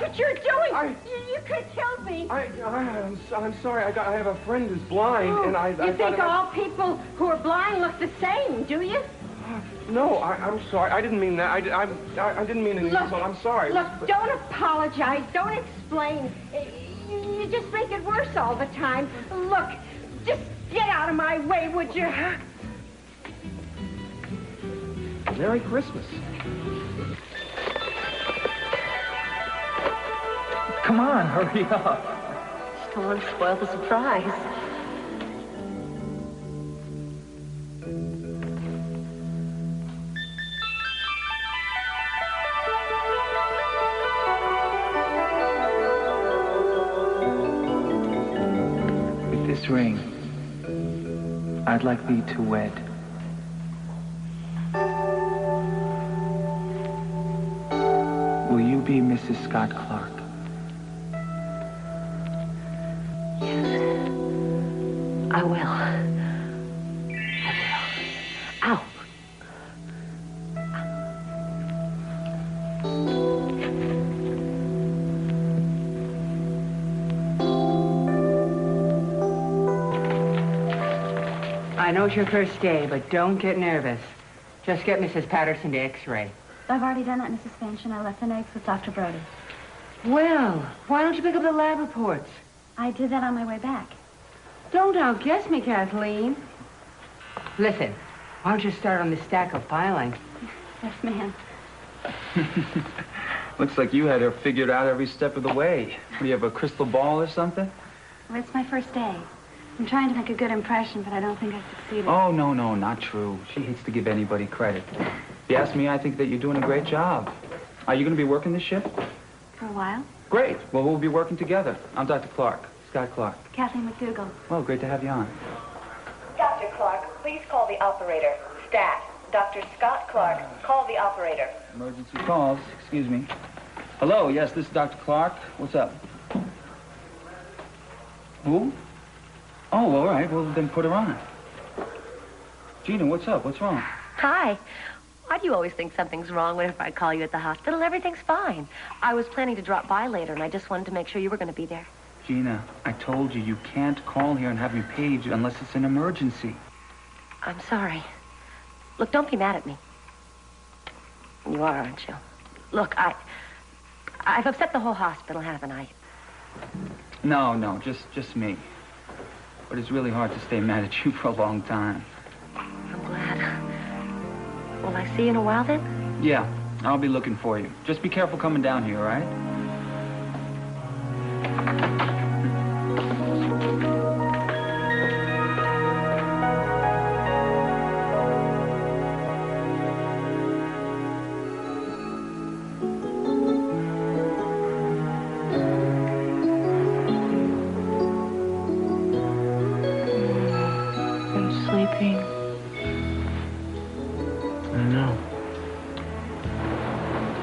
Watch what you're doing. You could kill me. I'm sorry. I have a friend who's blind, and I think all people who are blind look the same, do you? No, I'm sorry. I didn't mean that. I didn't mean anything. Well, I'm sorry. Look, don't apologize. Don't explain. You just make it worse all the time. Look, just get out of my way, would you? Merry Christmas. Come on, hurry up. Just don't want to spoil the surprise. With this ring, I'd like thee to wed. Will you be Mrs. Scott Clark? Yes. I will. Ow. I know it's your first day, but don't get nervous. Just get Mrs. Patterson to X-ray. I've already done that, Mrs. Finch, and I left the notes with Dr. Brody. Well, why don't you pick up the lab reports? I did that on my way back. Don't outguess me, Kathleen. Listen, why don't you start on this stack of filing? Yes, ma'am. Looks like you had her figured out every step of the way. Do you have a crystal ball or something? Well, it's my first day. I'm trying to make a good impression, but I don't think I've succeeded. Oh, no, not true. She hates to give anybody credit. If you ask me, I think that you're doing a great job. Are you going to be working this shift? For a while. Great. Well, we'll be working together. I'm Dr. Clark, Scott Clark. Kathleen McDougal. Well, great to have you on. Dr. Clark, please call the operator. Stat. Dr. Scott Clark, call the operator. Emergency calls. Excuse me. Hello, yes, this is Dr. Clark. What's up? Who? Oh, all right. Well, then put her on. Gina, what's up? What's wrong? Hi. Why do you always think something's wrong whenever I call you at the hospital? Everything's fine. I was planning to drop by later, and I just wanted to make sure you were going to be there. Gina, I told you can't call here and have me paged unless it's an emergency. I'm sorry. Look, don't be mad at me. You are, aren't you? Look, I've upset the whole hospital, haven't I? No, just me. But it's really hard to stay mad at you for a long time. I'm glad. Will I see you in a while, then? Yeah, I'll be looking for you. Just be careful coming down here, all right?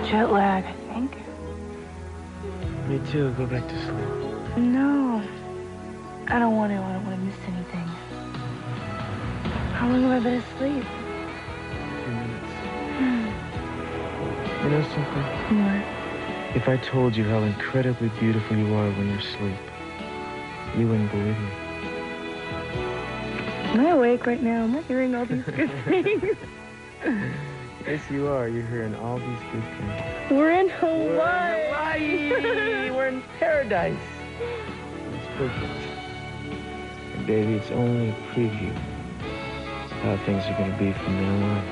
Jet lag, I think. Me too. Go back to sleep. No. I don't want to. I don't want to miss anything. How long have I been asleep? 2 minutes. You know something? What? If I told you how incredibly beautiful you are when you're asleep, you wouldn't believe me. Am I awake right now? Am I hearing all these good things? Yes, you are. You're hearing all these good things. We're in Hawaii. We're in paradise. It's perfect. And baby, it's only a preview of how things are going to be from now on.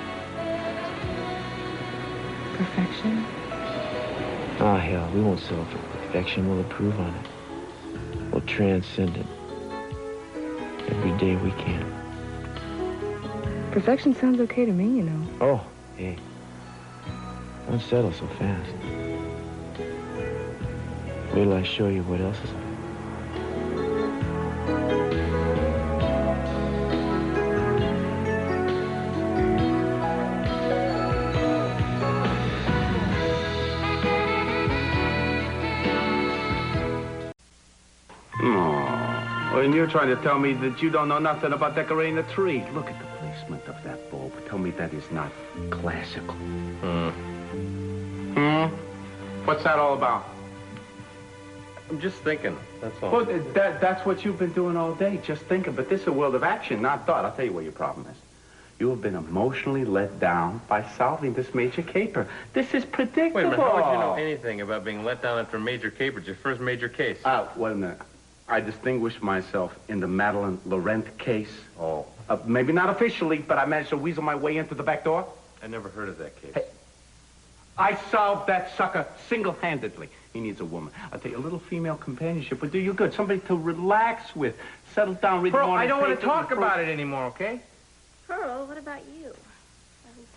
Perfection? Ah, hell, we won't settle for perfection. We'll improve on it. We'll transcend it. Every day we can. Perfection sounds okay to me, you know. Oh, hey. Don't settle so fast. Wait till I show you what else is on. And you're trying to tell me that you don't know nothing about decorating a tree. Look at the placement of that bulb. Tell me that is not classical. What's that all about? I'm just thinking, that's all. Well, that's what you've been doing all day, just thinking. But this is a world of action, not thought. I'll tell you what your problem is. You have been emotionally let down by solving this major caper. This is predictable. Wait a minute, how would you know anything about being let down after a major caper? It's your first major case. Wait a minute. I distinguished myself in the Madeline Laurent case. Oh. Maybe not officially, but I managed to weasel my way into the back door. I never heard of that case. Hey, I solved that sucker single-handedly. He needs a woman. I'll tell you, a little female companionship would do you good. Somebody to relax with. Settle down, read the Pearl, morning I don't want to paper, talk about it anymore, okay? Pearl, what about you?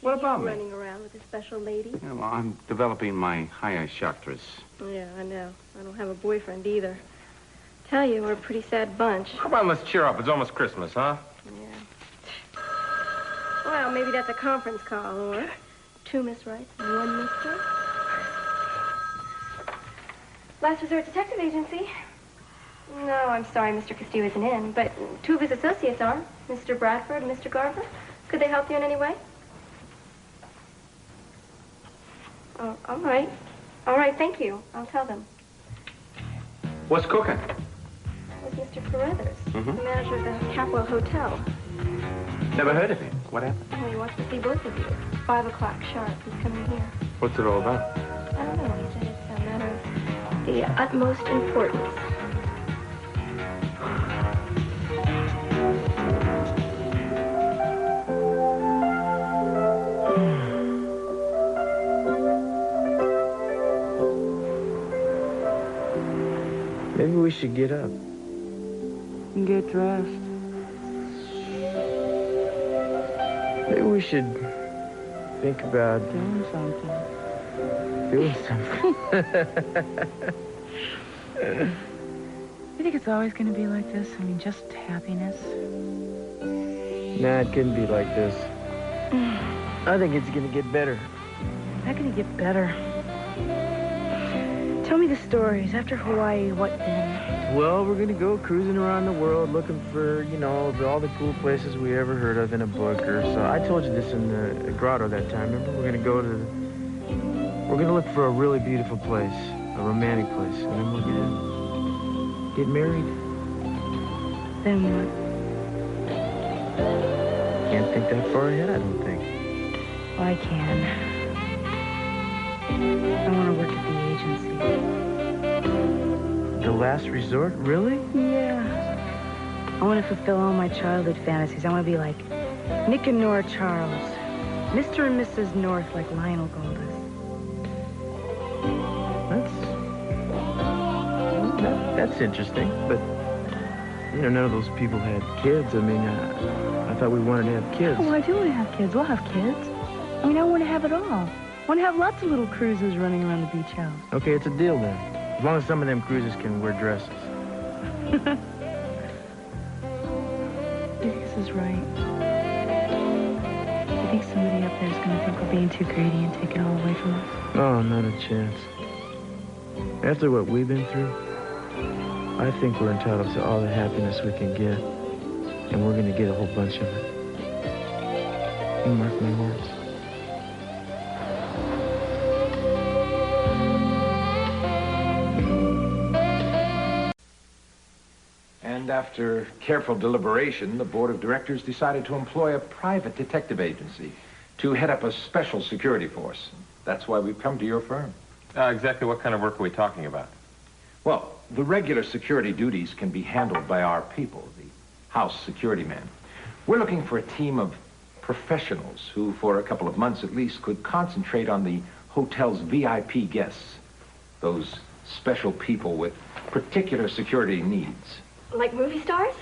What about me? Running around with a special lady? Yeah, well, I'm developing my high-eye chakras. Yeah, I know. I don't have a boyfriend either. Tell you, we're a pretty sad bunch. Come on, let's cheer up. It's almost Christmas, huh? Yeah. Well, maybe that's a conference call, or 2 Miss Rights and 1 Mister. Last Resort Detective Agency. No, I'm sorry, Mr. Castillo isn't in, but 2 of his associates are, Mr. Bradford and Mr. Garver. Could they help you in any way? Oh, all right. All right, thank you. I'll tell them. What's cooking? With Mr. Carruthers, the manager of the Capwell Hotel. Never heard of him. What happened? Oh, he wants to see both of you. 5 o'clock sharp. He's coming here. What's it all about? I don't know. He said it's a matter of the utmost importance. Maybe we should get up. And get dressed. Maybe we should think about Doing something. doing something. You think it's always going to be like this? I mean, just happiness? Nah, it couldn't be like this. I think it's gonna get better. How can it get better? Tell me the stories. After Hawaii, what then? Well, we're gonna go cruising around the world looking for, you know, all the cool places we ever heard of in a book or so. I told you this in the grotto that time, remember? We're gonna look for a really beautiful place, a romantic place, and then we're gonna get married. Then what? Can't think that far ahead, I don't think. Well, I can. I want to work at the agency. The last resort? Really? Yeah. I want to fulfill all my childhood fantasies. I want to be like Nick and Nora Charles, Mr. and Mrs. North like Lionel Goldis. That's interesting, but, you know, none of those people had kids. I mean, I thought we wanted to have kids. Oh, I do want to have kids. We'll have kids. I mean, I want to have it all. I want to have lots of little cruises running around the beach house. Okay, it's a deal then. As long as some of them cruises can wear dresses. You think this is right? You think somebody up there is going to think we're being too greedy and take it all away from us? Oh, not a chance. After what we've been through, I think we're entitled to all the happiness we can get. And we're going to get a whole bunch of it. You mark my words. And after careful deliberation, the board of directors decided to employ a private detective agency to head up a special security force. That's why we've come to your firm. Exactly what kind of work are we talking about? Well, the regular security duties can be handled by our people, the house security men. We're looking for a team of professionals who, for a couple of months at least, could concentrate on the hotel's VIP guests, those special people with particular security needs. Like movie stars?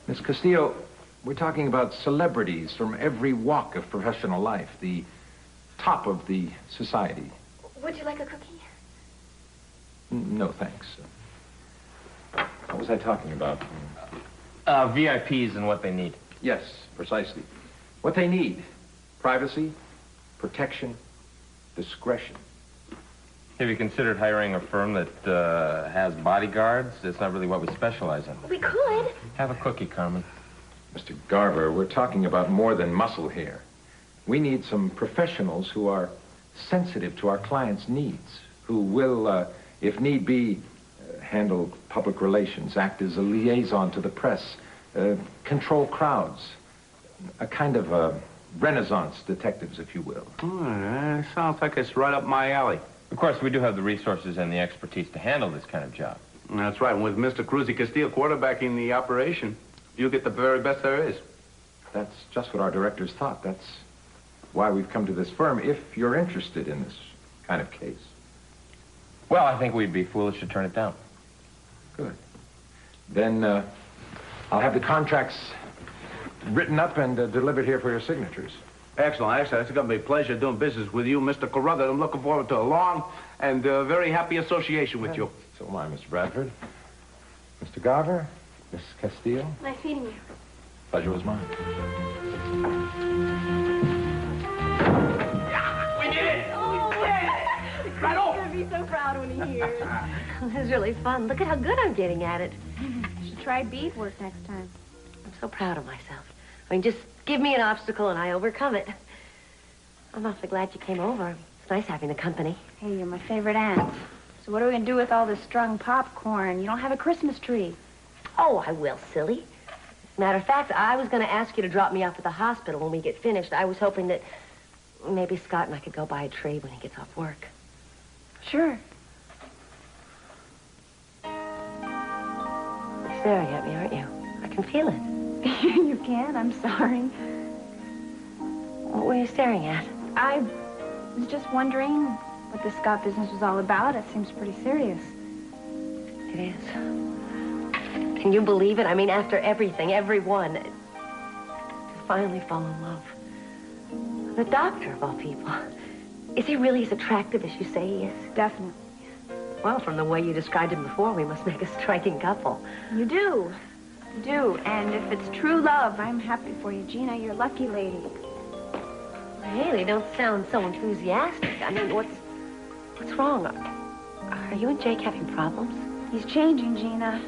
Miss Castillo, we're talking about celebrities from every walk of professional life, the top of the society. Would you like a cookie? No, thanks. What was I talking about? VIPs and what they need. Yes, precisely. What they need: privacy, protection, discretion. Have you considered hiring a firm that has bodyguards? It's not really what we specialize in. We could. Have a cookie, Carmen. Mr. Garver, we're talking about more than muscle here. We need some professionals who are sensitive to our clients' needs, who will, if need be, handle public relations, act as a liaison to the press, control crowds. A kind of Renaissance detectives, if you will. Sounds like it's right up my alley. Of course, we do have the resources and the expertise to handle this kind of job. That's right. And with Mr. Cruz Castillo quarterbacking the operation, you'll get the very best there is. That's just what our directors thought. That's why we've come to this firm, if you're interested in this kind of case. Well, I think we'd be foolish to turn it down. Good. Then I'll have the contracts written up and delivered here for your signatures. Excellent, excellent. It's going to be a pleasure doing business with you, Mr. Carruthers. I'm looking forward to a long and very happy association with you. So am I, Mr. Bradford. Mr. Garver, Miss Castillo. Nice meeting you. Pleasure was mine. Yeah, we did it! Oh, We did it! Right He's off! going to be so proud when he hears. This is really fun. Look at how good I'm getting at it. You should try beadwork next time. I'm so proud of myself. I mean, just give me an obstacle and I overcome it. I'm awfully glad you came over. It's nice having the company. Hey, you're my favorite aunt. So what are we going to do with all this strung popcorn? You don't have a Christmas tree. Oh, I will, silly. Matter of fact, I was going to ask you to drop me off at the hospital when we get finished. I was hoping that maybe Scott and I could go buy a tree when he gets off work. Sure. You're staring at me, aren't you? I can feel it. You can? I'm sorry. What were you staring at? I was just wondering what the Scott business was all about. It seems pretty serious. It is. Can you believe it? I mean, after everything, everyone, to finally fall in love. The doctor, of all people. Is he really as attractive as you say he is? Definitely. Well, from the way you described him before, we must make a striking couple. You do. You do. And if it's true love, I'm happy for you, Gina. You're a lucky lady. Heyli, don't sound so enthusiastic. I mean, what's wrong? Are you and Jake having problems? He's changing, Gina.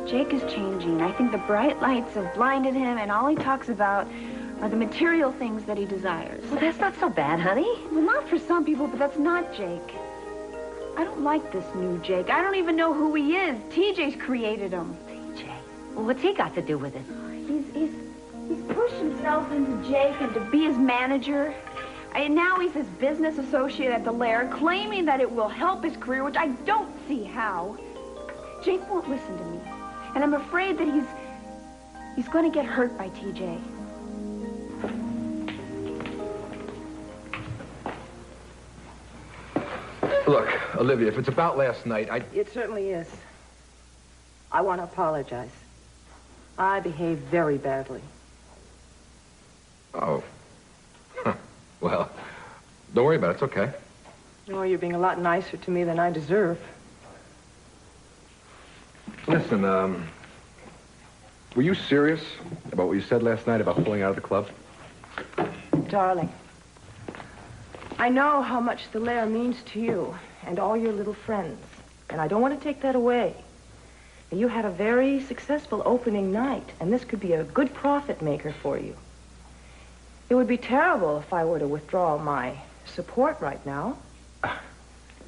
Jake is changing. I think the bright lights have blinded him, and all he talks about are the material things that he desires. Well, that's not so bad, honey. Well, not for some people, but that's not Jake. I don't like this new Jake. I don't even know who he is. TJ's created him. TJ? Well, what's he got to do with it? He's pushed himself into Jake and to be his manager. And now he's his business associate at the Lair, claiming that it will help his career, which I don't see how. Jake won't listen to me. And I'm afraid that he's going to get hurt by TJ. Look, Olivia, if it's about last night, It certainly is. I want to apologize. I behaved very badly. Oh. Well, don't worry about it. It's okay. No, you're being a lot nicer to me than I deserve. Listen, were you serious about what you said last night about pulling out of the club? Darling, I know how much the Lair means to you and all your little friends, and I don't want to take that away. You had a very successful opening night, and this could be a good profit maker for you. It would be terrible if I were to withdraw my support right now.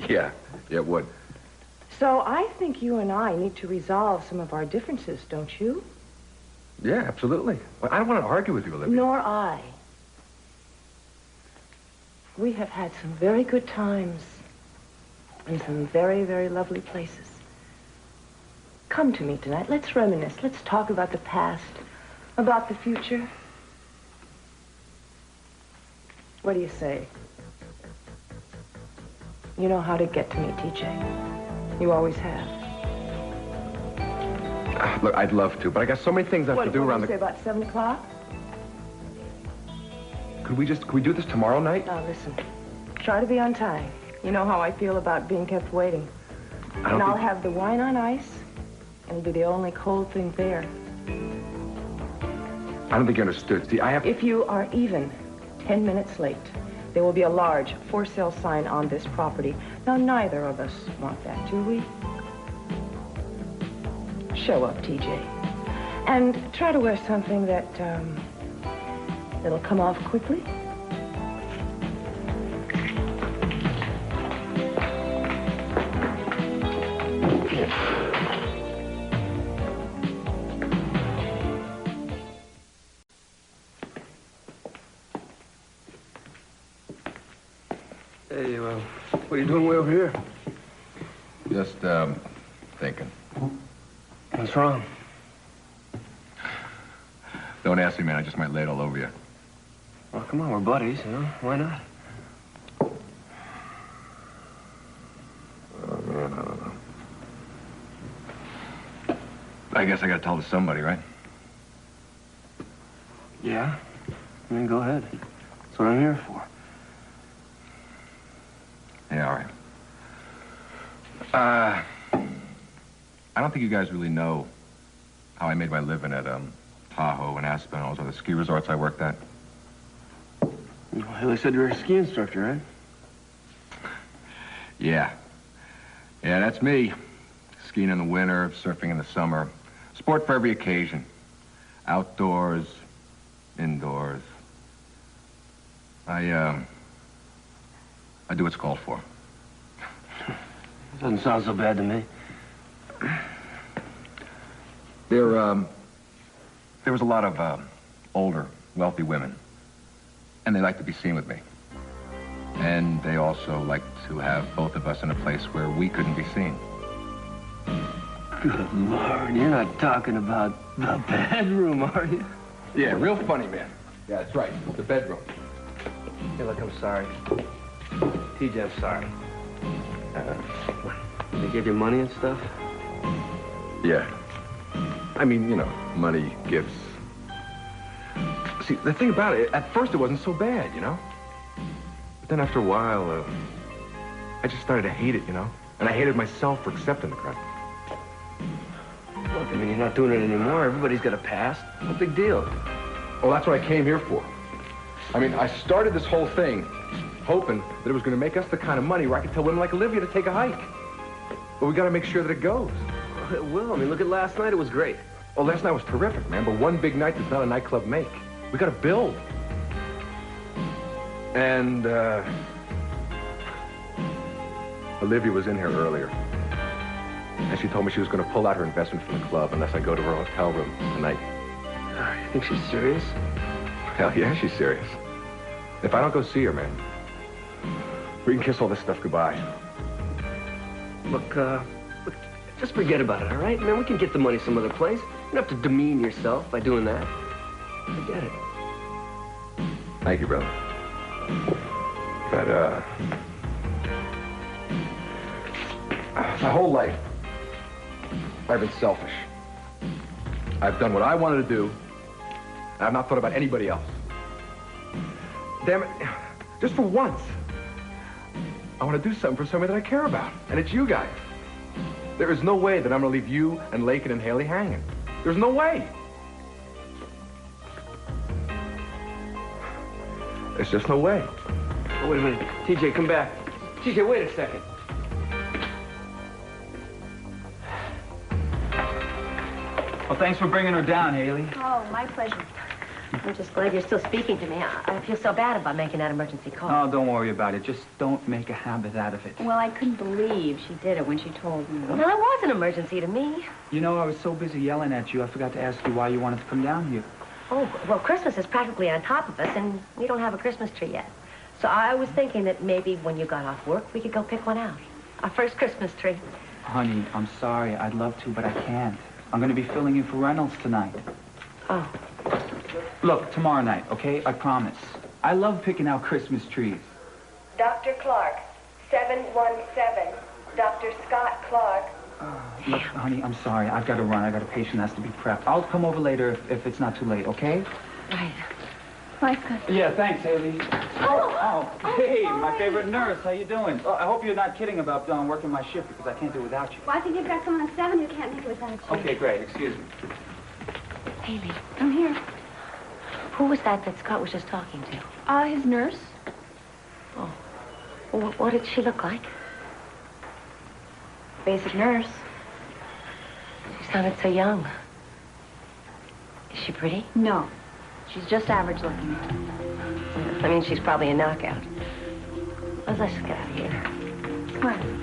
Yeah, it would. So I think you and I need to resolve some of our differences, don't you? Yeah, absolutely. Well, I don't want to argue with you, Olivia. Nor I. We have had some very good times in some very, very lovely places. Come to me tonight. Let's reminisce. Let's talk about the past, about the future. What do you say? You know how to get to me, TJ. You always have. Look, I'd love to, but I got so many things I have to do around What do you say, about 7 o'clock? Could we do this tomorrow night? Now, listen. Try to be on time. You know how I feel about being kept waiting. And I'll have the wine on ice. It'll be the only cold thing there. I don't think you understood. See, If you are even 10 minutes late, there will be a large for sale sign on this property. Now, neither of us want that, do we? Show up, TJ. And try to wear something that'll come off quickly. What are you doing way over here? Just, thinking. What's wrong? Don't ask me, man. I just might lay it all over you. Well, come on, we're buddies, you know? Why not? Oh, man, I don't know. I guess I gotta tell somebody, right? Yeah? I mean, go ahead. That's what I'm here for. Yeah, all right. I don't think you guys really know how I made my living at, Tahoe and Aspen, all those other ski resorts I worked at. Well, Heyli said you were a ski instructor, right? Yeah. Yeah, that's me. Skiing in the winter, surfing in the summer. Sport for every occasion. Outdoors, indoors. I do what's called for. Doesn't sound so bad to me. There was a lot of, older, wealthy women. And they like to be seen with me. And they also like to have both of us in a place where we couldn't be seen. Good Lord, you're not talking about the bedroom, are you? Yeah, real funny, man. Yeah, that's right. The bedroom. Hey, look, I'm sorry. ТiDжей, I'm sorry. They give you money and stuff? Yeah. I mean, you know, money, gifts. See, the thing about it, at first it wasn't so bad, you know? But then after a while, I just started to hate it, you know? And I hated myself for accepting the crap. Look, I mean, you're not doing it anymore. Everybody's got a past. No big deal. Well, that's what I came here for. I mean, I started this whole thing hoping that it was going to make us the kind of money where I could tell women like Olivia to take a hike. But we got to make sure that it goes. Well, it will. I mean, look at last night. It was great. Well, last night was terrific, man. But one big night does not a nightclub make. We got to build. And, Olivia was in here earlier. And she told me she was going to pull out her investment from the club unless I go to her hotel room tonight. You think she's serious? Hell yeah, she's serious. If I don't go see her, man, we can kiss all this stuff goodbye. Look, just forget about it, all right? Man, we can get the money some other place. You don't have to demean yourself by doing that. Forget it. Thank you, brother. But, my whole life, I've been selfish. I've done what I wanted to do, and I've not thought about anybody else. Damn it, just for once, I want to do something for somebody that I care about, and it's you guys. There is no way that I'm going to leave you and Lakin and Heyli hanging. There's no way. There's just no way. Oh, wait a minute. ТiDжей, come back. ТiDжей, wait a second. Well, thanks for bringing her down, Heyli. Oh, my pleasure. I'm just glad you're still speaking to me. I feel so bad about making that emergency call. Oh, don't worry about it. Just don't make a habit out of it. Well, I couldn't believe she did it when she told me. Well, that was an emergency to me. You know, I was so busy yelling at you, I forgot to ask you why you wanted to come down here. Oh, well, Christmas is practically on top of us, and we don't have a Christmas tree yet. So I was thinking that maybe when you got off work, we could go pick one out. Our first Christmas tree. Honey, I'm sorry. I'd love to, but I can't. I'm going to be filling in for Reynolds tonight. Oh. Look, tomorrow night, okay? I promise. I love picking out Christmas trees. Dr. Clark, 717. Dr. Scott Clark. Look, honey, I'm sorry. I've got to run. I got a patient that has to be prepped. I'll come over later if it's not too late, okay? Right. Bye, Scott. Yeah, thanks, Heyli. Hey, my favorite nurse. How you doing? I hope you're not kidding about working my shift because I can't do it without you. Well, I think you've got someone at 7 who can't make it without you. Okay, great. Excuse me. Heyli. I'm here. Who was that Scott was just talking to? His nurse. Oh. Well, what did she look like? Basic nurse. She sounded so young. Is she pretty? No. She's just average looking. Yeah, I mean, she's probably a knockout. Well, let's just get out of here. Come on.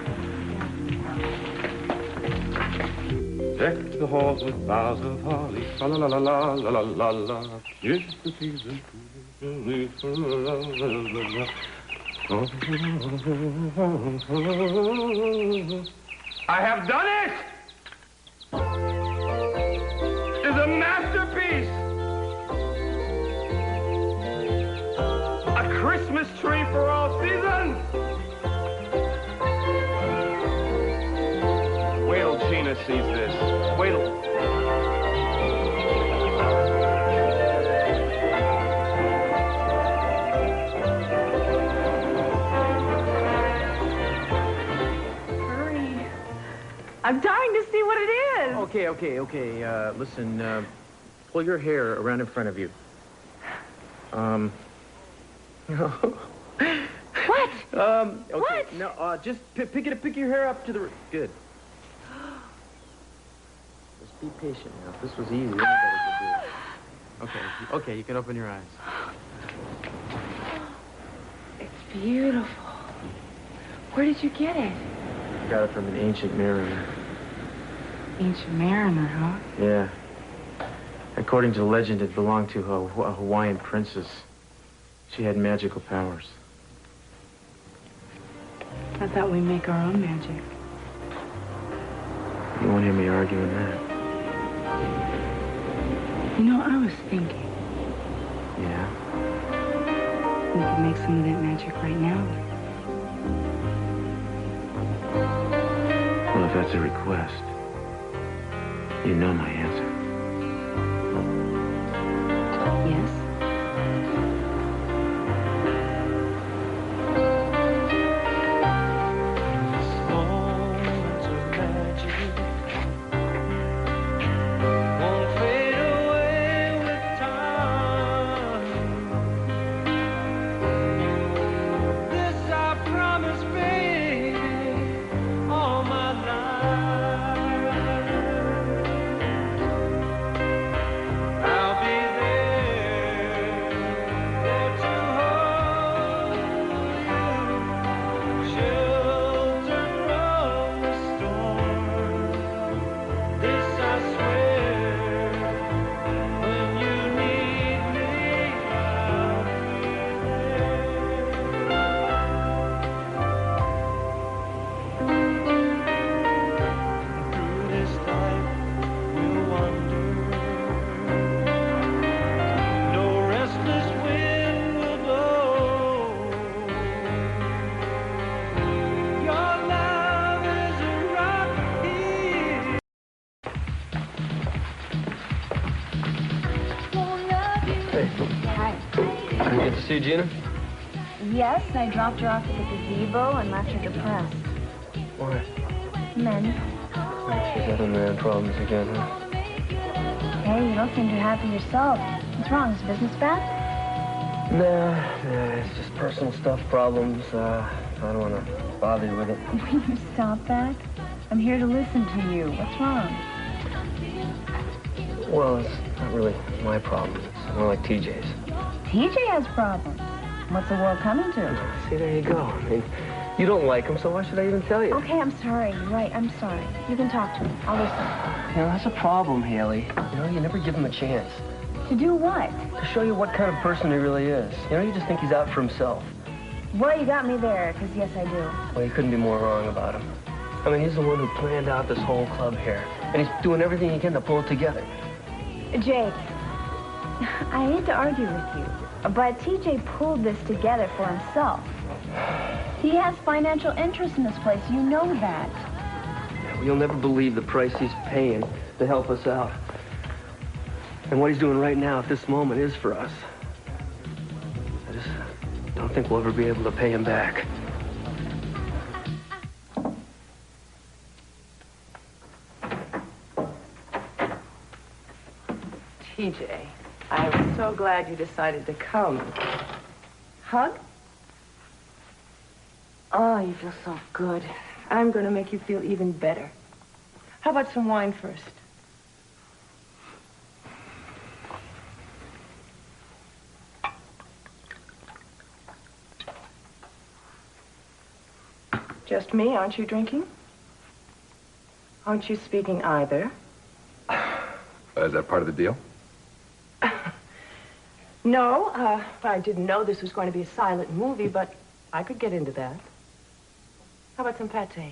Deck the halls with boughs of holly, la la la la la la la la. It's the season. I have done it! It's a masterpiece! A Christmas tree for all seasons! Wait till Gina sees this. Wait till... I'm dying to see what it is. Okay. Listen, pull your hair around in front of you. What? Okay. What? No, just pick your hair up to the... Good. Just be patient now. If this was easy, anybody could do it. Okay, you can open your eyes. It's beautiful. Where did you get it? Got it from an ancient mariner. Ancient mariner, huh? Yeah. According to legend, it belonged to a Hawaiian princess. She had magical powers. I thought we make our own magic. You won't hear me arguing that. You know, I was thinking. Yeah? We could make some of that magic right now. Well, if that's a request, you know my answer. Yes? See Gina? Yes, I dropped her off at the gazebo and left her depressed. Why? Men. She's having man problems again, huh? Hey, you don't seem too happy yourself. What's wrong? Is business bad? Nah, it's just personal stuff, problems. I don't want to bother you with it. Will you stop that? I'm here to listen to you. What's wrong? Well, it's not really my problem. It's more like TJ's. TJ has problems. What's the world coming to? See, there you go. I mean, you don't like him, so why should I even tell you? Okay, I'm sorry. You're right, I'm sorry. You can talk to me. I'll listen. You know, that's a problem, Haley. You know, you never give him a chance. To do what? To show you what kind of person he really is. You know, you just think he's out for himself. Well, you got me there, because yes, I do. Well, you couldn't be more wrong about him. I mean, he's the one who planned out this whole club here. And he's doing everything he can to pull it together. Jake, I hate to argue with you, but TJ pulled this together for himself. He has financial interest in this place. You know that. Yeah, well, you'll never believe the price he's paying to help us out. And what he's doing right now at this moment is for us. I just don't think we'll ever be able to pay him back. TJ, I'm so glad you decided to come. Hug? Oh, you feel so good. I'm going to make you feel even better. How about some wine first? Just me, aren't you drinking? Aren't you speaking either? Is that part of the deal? No, I didn't know this was going to be a silent movie, but I could get into that. How about some pâté?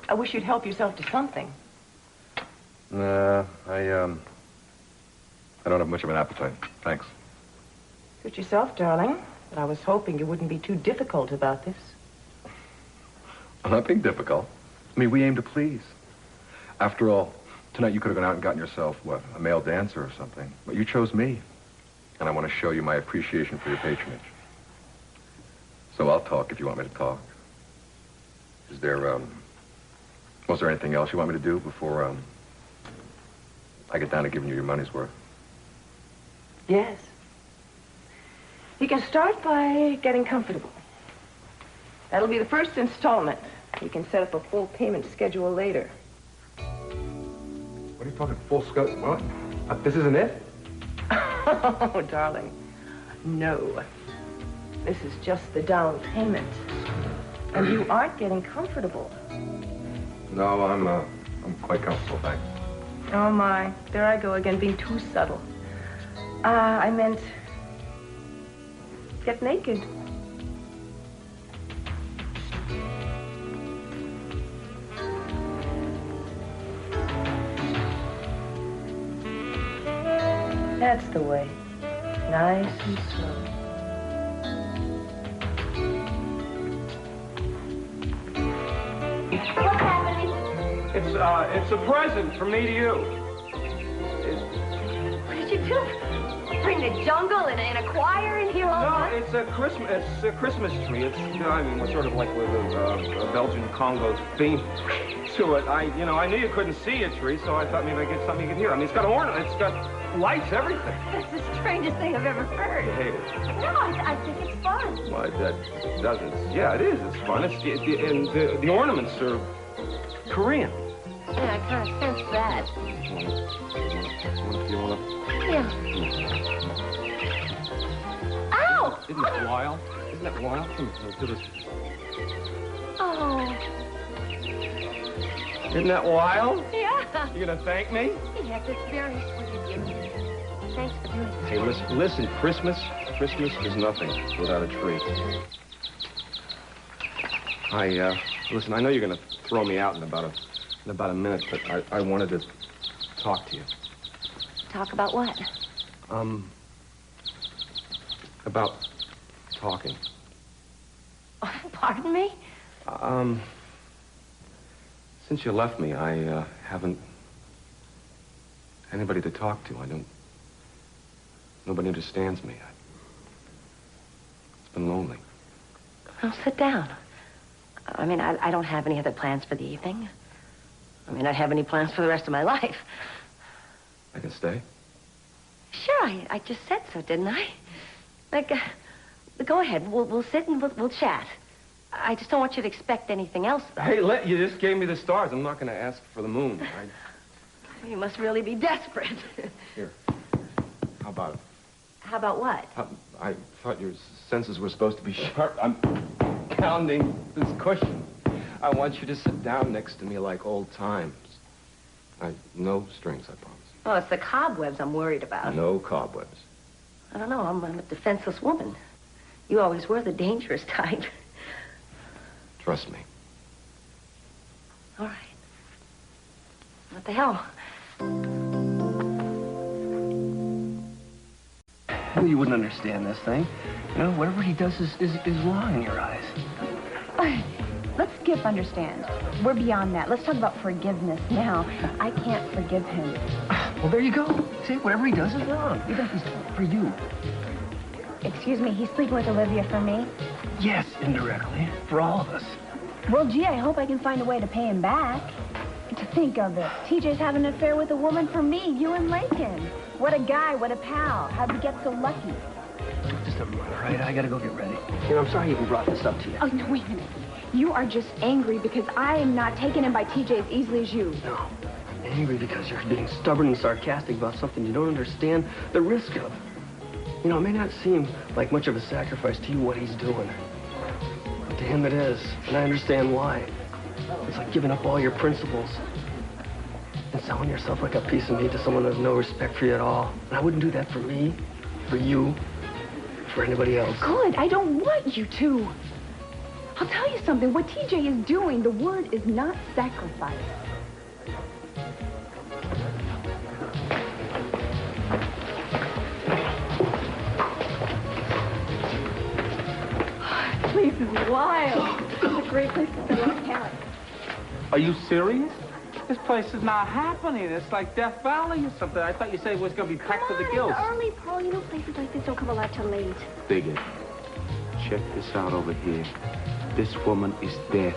I wish you'd help yourself to something. Nah, I don't have much of an appetite. Thanks. Suit yourself, darling. But I was hoping you wouldn't be too difficult about this. I'm not being difficult. I mean, we aim to please. After all, tonight you could have gone out and gotten yourself, what, a male dancer or something. But you chose me. And I want to show you my appreciation for your patronage. So I'll talk if you want me to talk. Was there anything else you want me to do before, I get down to giving you your money's worth? Yes. You can start by getting comfortable. That'll be the first installment. You can set up a full payment schedule later. What are you talking, full schedule? What? This isn't it? Oh, darling. No. This is just the down payment. And you aren't getting comfortable. No, I'm quite comfortable, thanks. Oh, my. There I go again, being too subtle. I meant... get naked. That's the way. Nice and slow. What's happening? It's a present from me to you. What did you do? Bring the jungle and a choir in here all night? No, it's a Christmas tree. It's, I mean, we're sort of like with a Belgian Congo theme to it. I knew you couldn't see a tree, so I thought maybe I'd get something you could hear. I mean, it's got ornaments, it's got lights, everything. That's the strangest thing I've ever heard. You hate it? No, I think it's fun. Why, that doesn't. Yeah, it is. It's fun. And the ornaments are Korean. Yeah, I kind of sense that. You want to? Yeah. Ow! Isn't that wild? Isn't that wild? Come to this. Oh. Isn't that wild? Yeah. You gonna thank me? Yes, it's very sweet of you. Thanks for doing it. Hey, listen, Christmas is nothing without a tree. Listen, I know you're gonna throw me out in about a minute, but I wanted to talk to you. Talk about what? About talking. Oh, pardon me? Since you left me, I haven't anybody to talk to. Nobody understands me. It's been lonely. Well, sit down. I mean, I don't have any other plans for the evening. I mean, I don't have any plans for the rest of my life. I can stay? Sure, I just said so, didn't I? Like, go ahead. We'll sit and we'll chat. I just don't want you to expect anything else, though. Hey, you just gave me the stars. I'm not going to ask for the moon. You must really be desperate. Here. How about it? How about what? I thought your senses were supposed to be sharp. I'm pounding this cushion. I want you to sit down next to me like old times. No strings, I promise. Oh, it's the cobwebs I'm worried about. No cobwebs. I don't know. I'm a defenseless woman. You always were the dangerous type. Trust me. All right. What the hell? Well, you wouldn't understand this thing. You know, whatever he does is wrong in your eyes. Let's skip understand. We're beyond that. Let's talk about forgiveness now. I can't forgive him. Well, there you go. See, whatever he does is wrong. Even if he's for you. Excuse me, he's sleeping with Olivia for me? Yes, indirectly. For all of us. Well, gee, I hope I can find a way to pay him back. To think of it. TJ's having an affair with a woman for me, you and Lincoln. What a guy, what a pal. How'd he get so lucky? Just a minute, all right? I gotta go get ready. You know, I'm sorry I even brought this up to you. Oh, no, wait a minute. You are just angry because I am not taken in by TJ as easily as you. No. Angry because you're being stubborn and sarcastic about something you don't understand the risk of. You know, it may not seem like much of a sacrifice to you what he's doing. But to him it is, and I understand why. It's like giving up all your principles and selling yourself like a piece of meat to someone who has no respect for you at all. And I wouldn't do that for me, for you, for anybody else. Good. I don't want you to. I'll tell you something. What TJ is doing, the word is not sacrifice. This place is wild. It's a great place to spend a weekend. Are you serious? This place is not happening. It's like Death Valley or something. I thought you said it was going to be packed to the gills. It's early, Pearl. You know places like this don't come alive till late. Dig it. Check this out over here. This woman is death.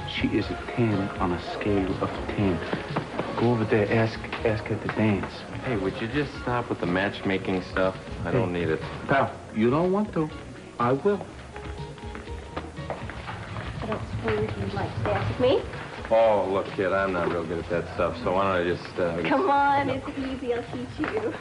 She is a 10 on a scale of 10. Go over there, ask her to dance. Hey, would you just stop with the matchmaking stuff? I don't need it. Pal, you don't want to. I will. I don't suppose you'd like to dance with me? Oh, look, kid, I'm not real good at that stuff, so why don't I just... Come on, it's easy. I'll teach you.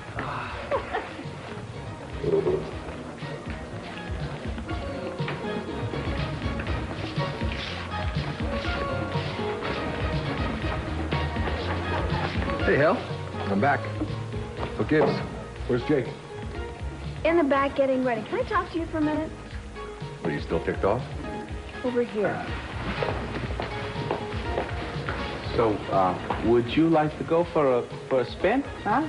Hey, Hal. I'm back. What gives? Where's Jake? In the back getting ready. Can I talk to you for a minute? What, are you still ticked off? Over here. So, would you like to go for a spin, huh?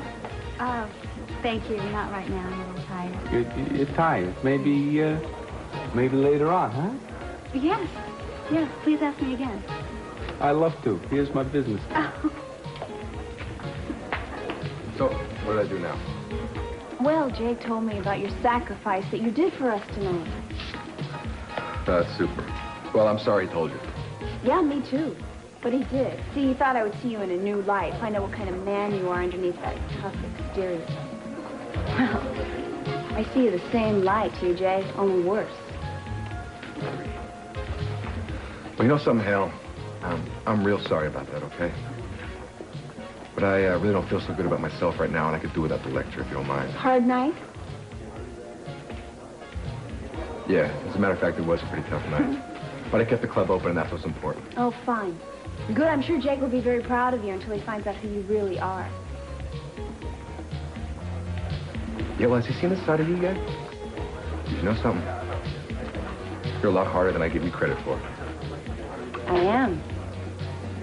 Thank you. Not right now. I'm a little tired. You're tired. Maybe later on, huh? Yes. Yes. Please ask me again. I love to. Here's my business. So, what do I do now? Well, Jake told me about your sacrifice that you did for us tonight. That's super. Well, I'm sorry he told you. Yeah, me too. But he did. See, he thought I would see you in a new light, find out what kind of man you are underneath that tough exterior. Well, I see you the same light, TJ, only worse. Well, you know something, Hal? I'm real sorry about that, okay? But I really don't feel so good about myself right now, and I could do without the lecture, if you don't mind. Hard night? Yeah, as a matter of fact, it was a pretty tough night. But I kept the club open, and that's what's important. Oh, fine. Good, I'm sure Jake will be very proud of you until he finds out who you really are. Yeah, well, has he seen this side of you yet? You know something? You're a lot harder than I give you credit for. I am.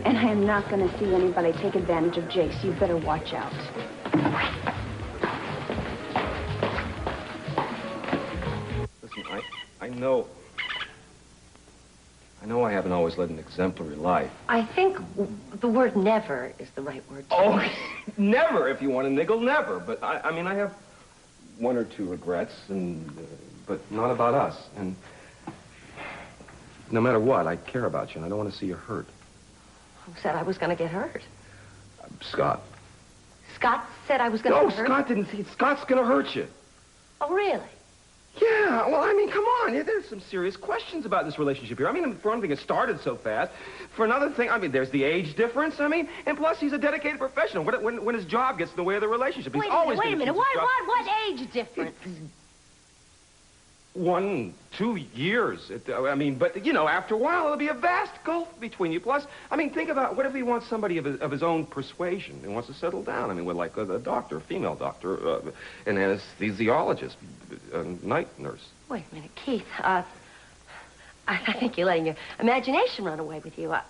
And I am not going to see anybody take advantage of Jake, so you better watch out. Listen, I know I haven't always led an exemplary life. I think the word never is the right word. Oh, never, if you want to niggle, never. But, I mean, I have one or two regrets, but not about us. And no matter what, I care about you, and I don't want to see you hurt. Who said I was going to get hurt? Scott. Scott said I was going to get hurt? No, Scott didn't see it. Scott's going to hurt you. Oh, really? Yeah, well, I mean, come on. Yeah, there's some serious questions about this relationship here. I mean, for one thing, it started so fast. For another thing, I mean, there's the age difference. I mean, and plus, he's a dedicated professional. When his job gets in the way of the relationship, he's always wait a minute. What age difference? 1, 2 years. I mean, but, you know, after a while, it'll be a vast gulf between you. Plus, I mean, think about, what if he wants somebody of his own persuasion and wants to settle down? I mean, with like a doctor, a female doctor, an anesthesiologist, a night nurse. Wait a minute, Keith. I think you're letting your imagination run away with you. I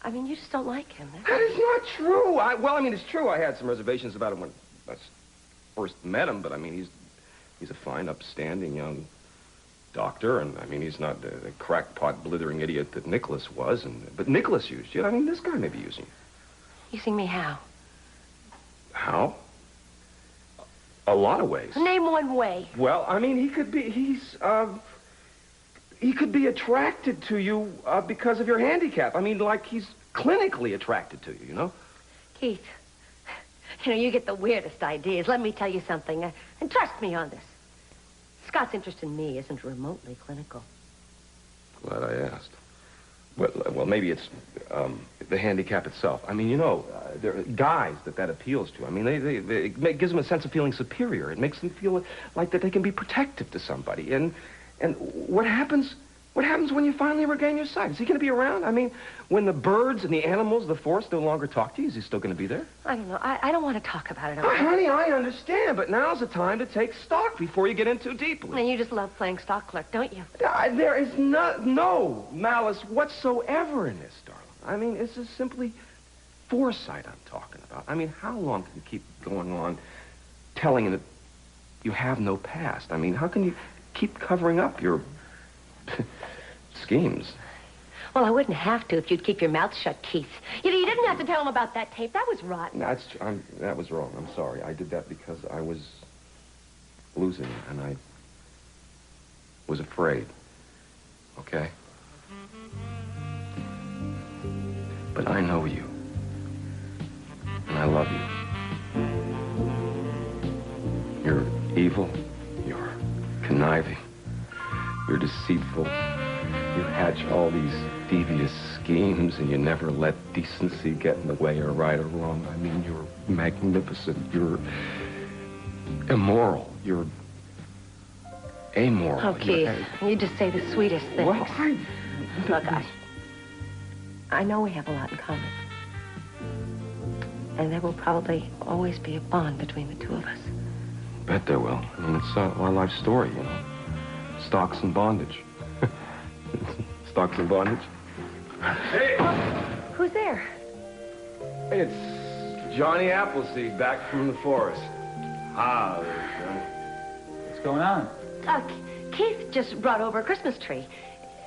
mean, you just don't like him. That is not true. Well, I mean, it's true. I had some reservations about him when I first met him, but, I mean, he's a fine, upstanding young doctor, and, I mean, he's not the crackpot, blithering idiot that Nicholas was, but Nicholas used you. I mean, this guy may be using you. Using me how? How? A lot of ways. Name one way. Well, I mean, he could be attracted to you because of your handicap. I mean, like he's clinically attracted to you, you know? Keith, you know, you get the weirdest ideas. Let me tell you something, and trust me on this. Scott's interest in me isn't remotely clinical. Glad I asked. Well, maybe it's the handicap itself. I mean, you know, there are guys that appeals to. I mean, it gives them a sense of feeling superior. It makes them feel like that they can be protective to somebody. And what happens What happens when you finally regain your sight? Is he going to be around? I mean, when the birds and the animals of the forest no longer talk to you, is he still going to be there? I don't know. I don't want to talk about it. Honey, I understand, but now's the time to take stock before you get in too deeply. And you just love playing stock clerk, don't you? There is no malice whatsoever in this, darling. I mean, it's just simply foresight I'm talking about. I mean, how long can you keep going on telling that you have no past? I mean, how can you keep covering up your schemes? Well, I wouldn't have to if you'd keep your mouth shut, Keith. You didn't have to tell him about that tape. That was rotten. That was wrong. I'm sorry. I did that because I was losing, and I was afraid. Okay? But I know you. And I love you. You're evil. You're conniving. You're deceitful. You hatch all these devious schemes, and you never let decency get in the way, or right or wrong. I mean, you're magnificent. You're immoral. You're amoral. Oh, Keith, you just say the sweetest things. Well, Look, I know we have a lot in common. And there will probably always be a bond between the two of us. Bet there will. I mean, it's our life story, you know. Stocks and bondage. Stocks and bondage. Hey! Who's there? Hey, it's Johnny Appleseed back from the forest. Ah, there's Johnny. What's going on? Keith just brought over a Christmas tree.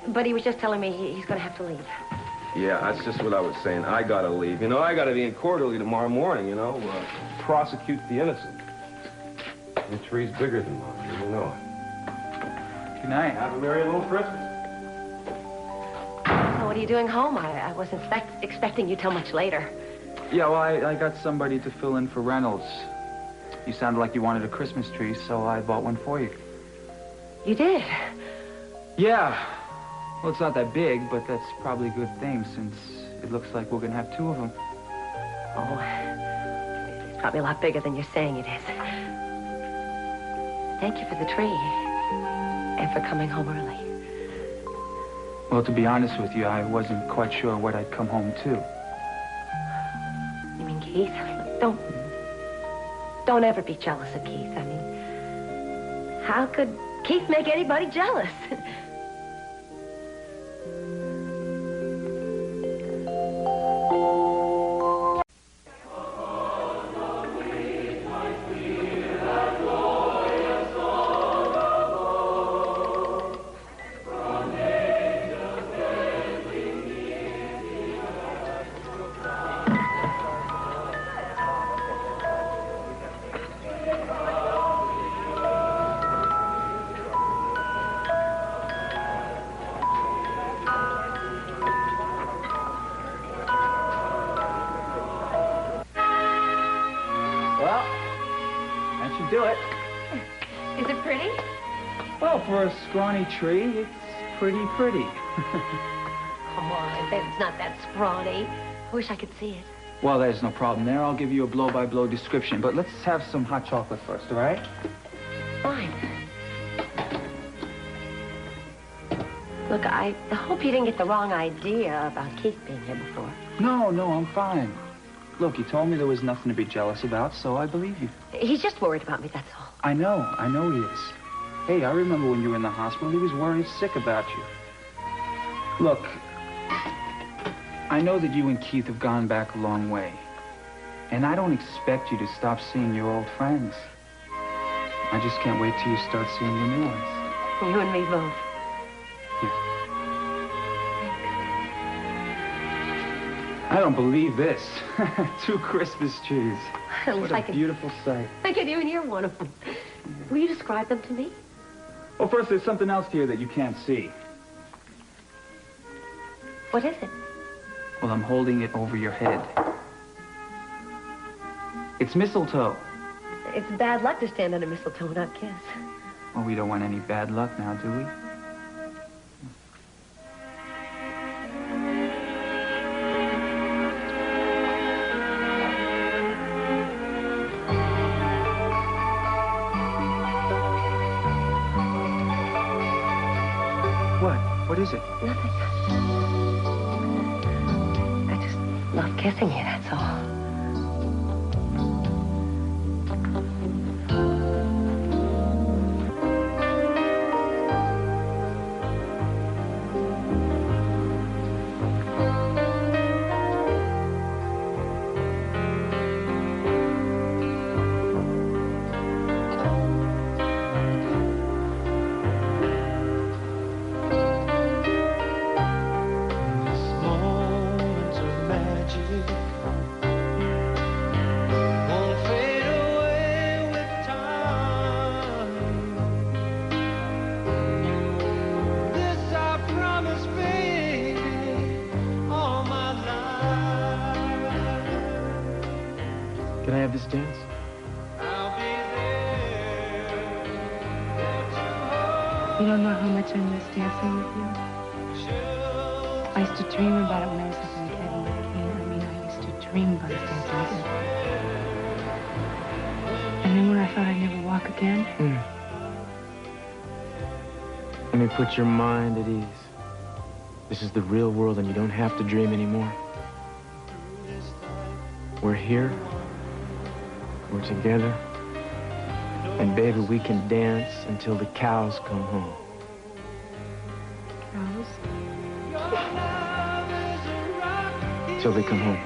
But he was just telling me he's going to have to leave. Yeah, that's just what I was saying. I gotta leave. You know, I gotta be in court early tomorrow morning, you know. Prosecute the innocent. The tree's bigger than mine, you know it. Good night. Have a merry little Christmas. So what are you doing home? I wasn't expecting you till much later. Yeah, well, I got somebody to fill in for Reynolds. You sounded like you wanted a Christmas tree, so I bought one for you. You did? Yeah. Well, it's not that big, but that's probably a good thing, since it looks like we're gonna have two of them. Oh, it's probably a lot bigger than you're saying it is. Thank you for the tree, and for coming home early. Well, to be honest with you, I wasn't quite sure what I'd come home to. You mean Keith? Don't ever be jealous of Keith. I mean, how could Keith make anybody jealous? Do it. Is it pretty? Well, for a scrawny tree, it's pretty. Come on, it's not that scrawny. I wish I could see it. Well, there's no problem there. I'll give you a blow-by-blow description, but let's have some hot chocolate first, all right? Fine. Look, I hope you didn't get the wrong idea about Keith being here before. No, I'm fine. Look, you told me there was nothing to be jealous about, so I believe you. He's just worried about me, that's all. I know he is. Hey, I remember when you were in the hospital, he was worried sick about you. Look, I know that you and Keith have gone back a long way. And I don't expect you to stop seeing your old friends. I just can't wait till you start seeing your new ones. You and me both. I don't believe this. 2 Christmas trees. What a beautiful sight. I could even hear one of them. Will you describe them to me? Well, first, there's something else here that you can't see. What is it? Well, I'm holding it over your head. It's mistletoe. It's bad luck to stand under mistletoe and not kiss. Well, we don't want any bad luck now, do we? What is is it? Nothing. I just love kissing you, that's all. Can I have this dance? You don't know how much I miss dancing with you. I used to dream about it when I was up in heaven with Kane. I mean, I used to dream about us dancing together. And then when I thought I'd never walk again... Let me put your mind at ease. This is the real world, and you don't have to dream anymore. We're here. We're together. And baby, we can dance until the cows come home. Cows? Till they come home.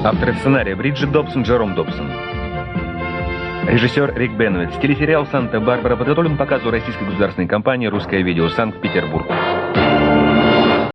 Авторы сценария Бриджит Добсон, Джером Добсон. Режиссер Рик Беновиц. Телесериал «Санта-Барбара» подготовлен к показу российской государственной компании «Русское видео», Санкт-Петербург.